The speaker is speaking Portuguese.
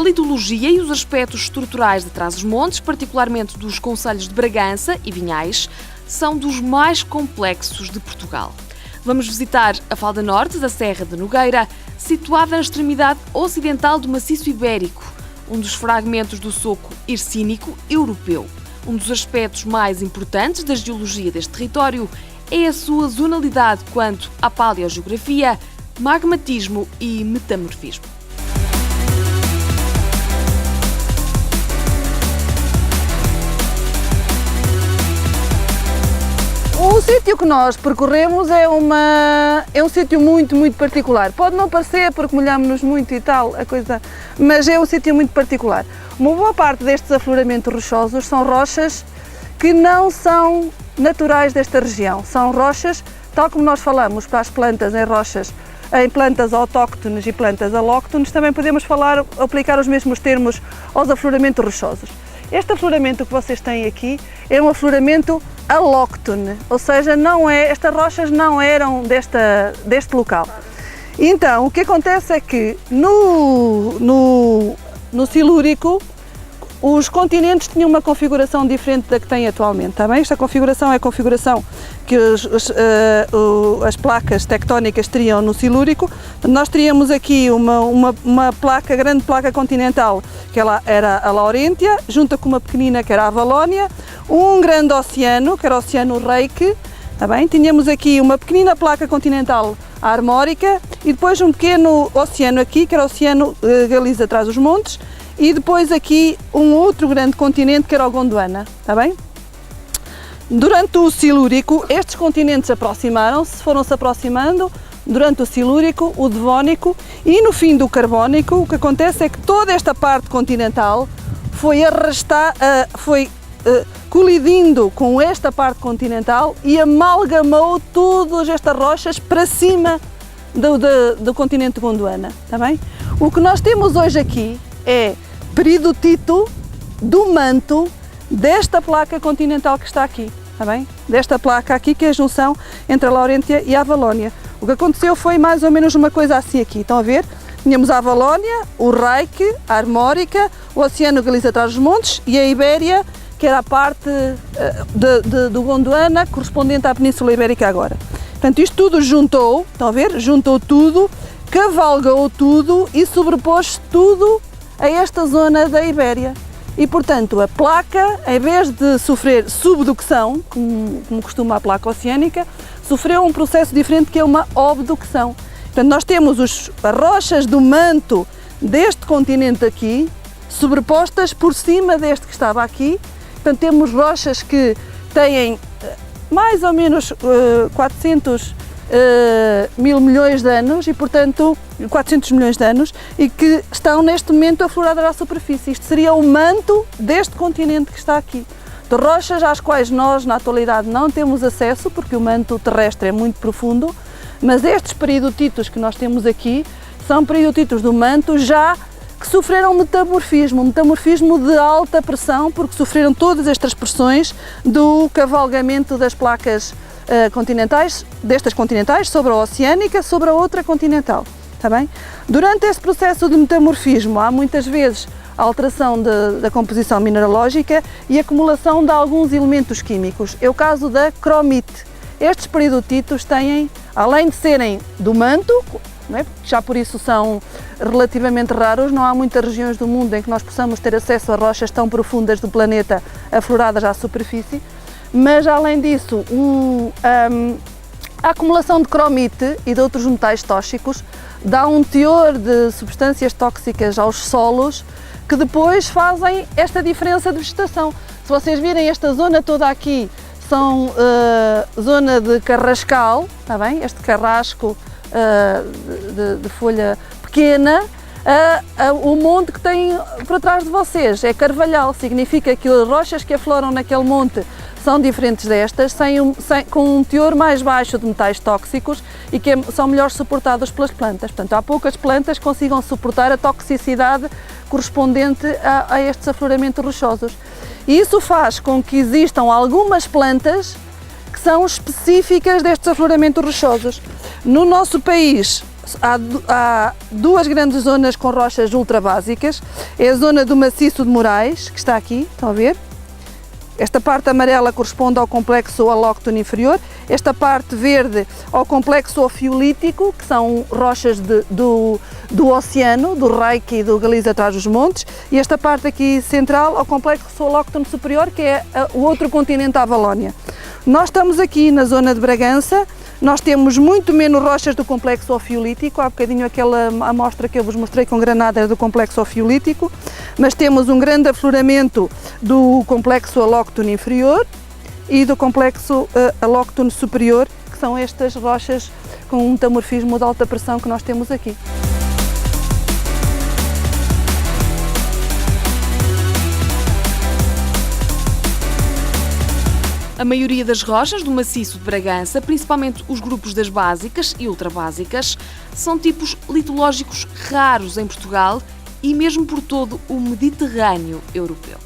litologia e os aspectos estruturais de Trás-os-Montes, particularmente dos concelhos de Bragança e Vinhais, são dos mais complexos de Portugal. Vamos visitar a falda norte da Serra de Nogueira, situada na extremidade ocidental do maciço ibérico, um dos fragmentos do soco hercínico europeu. Um dos aspectos mais importantes da geologia deste território é a sua zonalidade quanto à paleogeografia, magmatismo e metamorfismo. O sítio que nós percorremos é um sítio muito particular. Pode não parecer porque molhamos-nos muito e tal, mas é um sítio muito particular. Uma boa parte destes afloramentos rochosos são rochas que não são naturais desta região. São rochas, tal como nós falamos para as plantas em plantas autóctones e plantas alóctones, também podemos aplicar os mesmos termos aos afloramentos rochosos. Este afloramento que vocês têm aqui é um afloramento alóctone, ou seja, estas rochas não eram deste local. Então, o que acontece é que no Silúrico os continentes tinham uma configuração diferente da que têm atualmente, está bem? Esta configuração é a configuração que as placas tectónicas teriam no Silúrico. Nós teríamos aqui uma grande placa continental, que era a Laurentia, junto com uma pequenina, que era a Valónia, um grande oceano, que era o Oceano Reike, está bem? Tínhamos aqui uma pequenina placa continental, a Armórica, e depois um pequeno oceano aqui, que era o Oceano Galiza Trás-os-Montes, e depois aqui um outro grande continente, que era o Gondwana, está bem? Durante o Silúrico, estes continentes foram-se aproximando durante o Silúrico, o Devónico e no fim do Carbónico. O que acontece é que toda esta parte continental foi colidindo com esta parte continental e amalgamou todas estas rochas para cima do continente Gondwana, está bem? O que nós temos hoje aqui é peridotito do manto desta placa continental que está aqui, está bem? Desta placa aqui, que é a junção entre a Laurentia e a Valónia. O que aconteceu foi mais ou menos uma coisa assim aqui, estão a ver? Tínhamos a Valónia, o Reike, a Armórica, o Oceano Galiza Trás-os-Montes e a Ibéria, que era a parte do Gondwana, correspondente à Península Ibérica agora. Portanto, isto tudo juntou, estão a ver? Juntou tudo, cavalgou tudo e sobrepôs tudo a esta zona da Ibéria. E, portanto, a placa, em vez de sofrer subducção, como costuma a placa oceânica, sofreu um processo diferente, que é uma obducção. Portanto, nós temos as rochas do manto deste continente aqui, sobrepostas por cima deste que estava aqui. Portanto, temos rochas que têm mais ou menos 400 mil milhões de anos e, portanto, 400 milhões de anos, e que estão neste momento afloradas à superfície. Isto seria o manto deste continente que está aqui. De rochas às quais nós, na atualidade, não temos acesso, porque o manto terrestre é muito profundo, mas estes peridotitos que nós temos aqui são peridotitos do manto já que sofreram metamorfismo de alta pressão, porque sofreram todas estas pressões do cavalgamento das placas continentais, destas continentais, sobre a oceânica, sobre a outra continental, está bem? Durante este processo de metamorfismo há muitas vezes a alteração da composição mineralógica e acumulação de alguns elementos químicos. É o caso da cromite. Estes peridotitos têm, além de serem do manto, não é? Já por isso são relativamente raros, não há muitas regiões do mundo em que nós possamos ter acesso a rochas tão profundas do planeta afloradas à superfície, mas além disso a acumulação de cromite e de outros metais tóxicos dá um teor de substâncias tóxicas aos solos que depois fazem esta diferença de vegetação. Se vocês virem esta zona toda aqui, são zona de carrascal, está bem? Este carrasco de folha pequena, o monte que tem para trás de vocês é carvalhal, significa que as rochas que afloram naquele monte são diferentes destas, com um teor mais baixo de metais tóxicos e que são melhor suportados pelas plantas. Portanto, há poucas plantas que consigam suportar a toxicidade correspondente a estes afloramentos rochosos. E isso faz com que existam algumas plantas que são específicas destes afloramentos rochosos. No nosso país há duas grandes zonas com rochas ultrabásicas. É a zona do maciço de Moraes, que está aqui, estão a ver? Esta parte amarela corresponde ao complexo alóctone inferior, esta parte verde ao complexo ofiolítico, que são rochas do oceano, do Reiki e do Galiza atrás dos montes, e esta parte aqui central ao complexo alóctone superior, que é o outro continente, a Valónia. Nós estamos aqui na zona de Bragança. Nós temos muito menos rochas do complexo ofiolítico, há bocadinho aquela amostra que eu vos mostrei com granada era do complexo ofiolítico, mas temos um grande afloramento do complexo alóctone inferior e do complexo alóctone superior, que são estas rochas com um metamorfismo de alta pressão que nós temos aqui. A maioria das rochas do maciço de Bragança, principalmente os grupos das básicas e ultrabásicas, são tipos litológicos raros em Portugal e mesmo por todo o Mediterrâneo europeu.